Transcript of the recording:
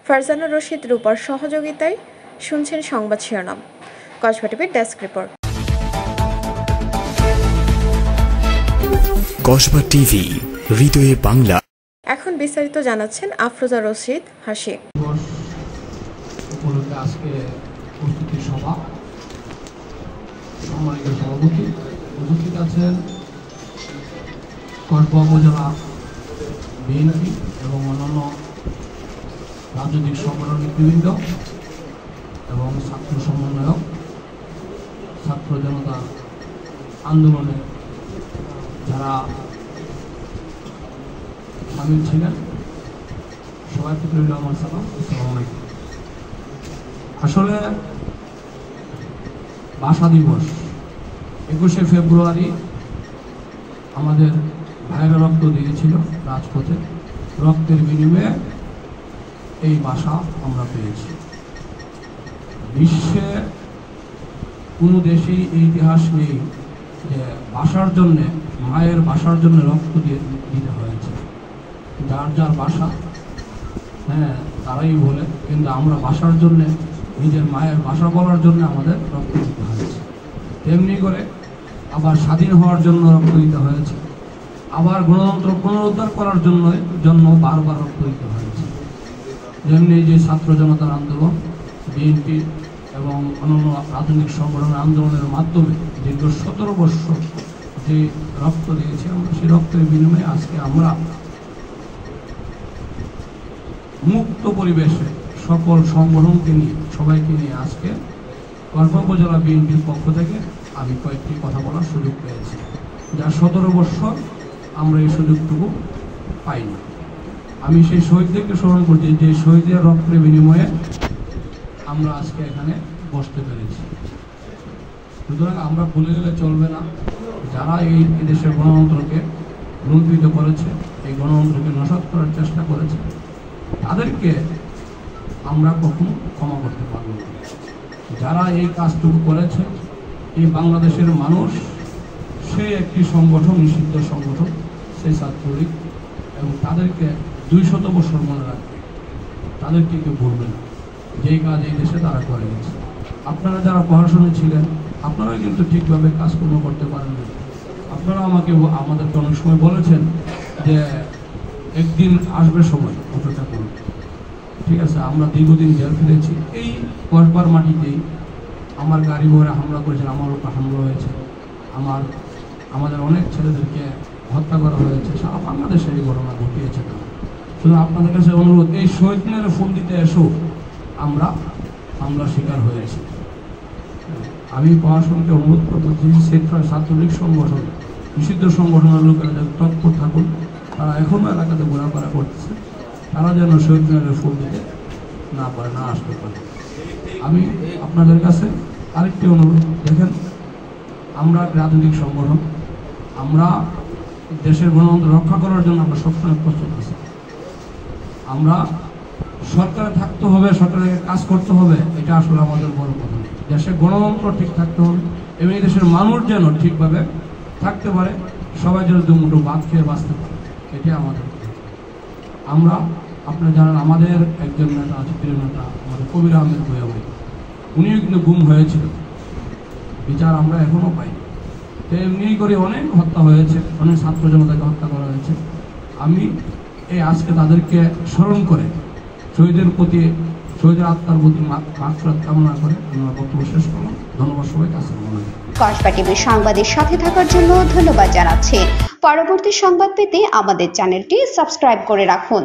ফারজানা রশিদ রূপার সহযোগিতায় শুনছেন সংবাদ শিরোনাম। কসবা টিভির ডেস্ক রিপোর্ট। কসবা টিভি, হৃদয়ে বাংলা। এখন বিস্তারিত জানাচ্ছেন আফরোজা রশিদ হাসি। আজকে প্রস্তুতি সভা, সম্মানিত সভাপতি উপস্থিত আছেন কসবা উপজেলা বিএনপি এবং অন্যান্য রাজনৈতিক সংগঠন নেতৃবৃন্দ এবং ছাত্র সমন্বয়ক, ছাত্র জনতা আন্দোলনে যারা সামিল ছিলেন, সবাই প্রতি আমার সালাম, আসসালামু আলাইকুম। আসলে ভাষা দিবস 21শে ফেব্রুয়ারি আমাদের ভাইরা রক্ত দিয়েছিল রাজপথে, রক্তের বিনিময়ে এই ভাষা আমরা পেয়েছি। বিশ্বে কোনো দেশেই এই ইতিহাস নেই যে ভাষার জন্যে, মায়ের ভাষার জন্য রক্ত দিতে হয়েছে। যার যার ভাষা, তারাই বলে, কিন্তু আমরা ভাষার জন্যে, নিজের মায়ের ভাষা বলার জন্য আমাদের রক্ত দিতে হয়েছে। তেমনি করে আবার স্বাধীন হওয়ার জন্য রক্ত দিতে হয়েছে, আবার গণতন্ত্র পুনরুদ্ধার করার জন্য বারবার রক্ত দিতে হয়েছে। যেমনি যে ছাত্র জনতার আন্দোলন, বিএনপি এবং অন্যান্য রাজনৈতিক সংগঠনের আন্দোলনের মাধ্যমে দীর্ঘ 17 বছর যে রক্ত দিয়েছি আমরা, সেই রক্তের বিনিময়ে আজকে আমরা মুক্ত পরিবেশে সকল সংগঠনকে নিয়ে, সবাইকে নিয়ে আজকে কসবা উপজেলা বিএনপির পক্ষ থেকে আমি কয়েকটি কথা বলার সুযোগ পেয়েছি, যা 17 বছর আমরা এই সুযোগটুকু পাইনি। আমি সেই শহীদদেরকে স্মরণ করছি, যে শহীদের রক্তের বিনিময়ে আমরা আজকে এখানে বসতে পেরেছি। সুতরাং আমরা ভুলে গেলে চলবে না, যারা এই দেশের গণতন্ত্রকে লুণ্ঠিত করেছে, এই গণতন্ত্রকে নস্যাৎ করার চেষ্টা করেছে, তাদেরকে আমরা কখনো ক্ষমা করতে পারব না। যারা এই কাজটুকু করেছে, এই বাংলাদেশের মানুষ, সেই একটি সংগঠন, নিষিদ্ধ সংগঠন, সেই ছাত্রলীগ, এবং তাদেরকে 200 বছর মনে রাখবে, তাদেরকে কেউ ভুলবে না যেই কাজ এই দেশে তারা করে গেছে। আপনারা যারা পড়াশোনা ছিলেন, আপনারা কিন্তু ঠিকভাবে কাজকর্ম করতে পারেন না। আপনারা আমাদেরকে অনেক সময় বলেছেন যে একদিন আসবে সময়, অপেক্ষা করুন। ঠিক আছে, আমরা দীর্ঘদিন জেল ফেলেছি। এই কসবার মাটিতেই আমার গাড়ি ঘোড়া হামলা করেছেন, আমার উপর হামলা হয়েছে, আমাদের অনেক ছেলেদেরকে হত্যা করা হয়েছে। সারা বাংলাদেশে এই ঘটনা ঘটিয়েছে। শুধু আপনাদের কাছে অনুরোধ, এই শহীদ মিনারে ফুল দিতে এসো, আমরা হামলার শিকার হয়েছি। আমি প্রশাসনকে অনুরোধ করবো যে ছাত্রলীগ সংগঠন, নিষিদ্ধ সংগঠনের লোকেরা যাতে তৎপর থাকুন, তারা এখনও এলাকাতে ঘোরাফেরা করতেছে, তারা যেন শহীদ মিনারে ফুল দিতে না পারে, না আসতে পারে। আমি আপনাদের কাছে আরেকটি অনুরোধ, দেখেন, আমরা রাজনৈতিক সংগঠন, আমরা দেশের গণতন্ত্র রক্ষা করার জন্য আমরা সবসময় প্রস্তুত আছি। আমরা সরকারে থাকতে হবে, সরকারের কাজ করতে হবে, এটা আসলে আমাদের বড় কথা। দেশের গণতন্ত্র ঠিক থাকতে হবে এবং এই দেশের মানুষ যেন ঠিকভাবে থাকতে পারে, সবাই যেন দুমুঠো ভাত খেয়ে বাঁচতে পারে, এটাই আমাদের। আমরা, আপনারা জানেন, আমাদের একজন নেতা আছে, প্রিয় নেতা, আমাদের কবির আহমেদ ভূঁইয়া ভাই, উনিও কিন্তু গুম হয়েছিল, বিচার আমরা এখনও পাই। তো এমনি করে অনেক হত্যা হয়েছে, অনেক ছাত্র জনতাকে হত্যা করা হয়েছে। আমি আজকে তাদেরকে স্মরণ করে, শহীদের প্রতি, শহীদের আত্মার প্রতি মাগফিরাত কামনা করে আমরা বক্তব্য শেষ করলাম। ধন্যবাদ সবাইকে। আসসালামু আলাইকুম। কসবা টিভির সংবাদের সাথে থাকার জন্য ধন্যবাদ জানাচ্ছি। পরবর্তী সংবাদ পেতে আমাদের চ্যানেলটি সাবস্ক্রাইব করে রাখুন।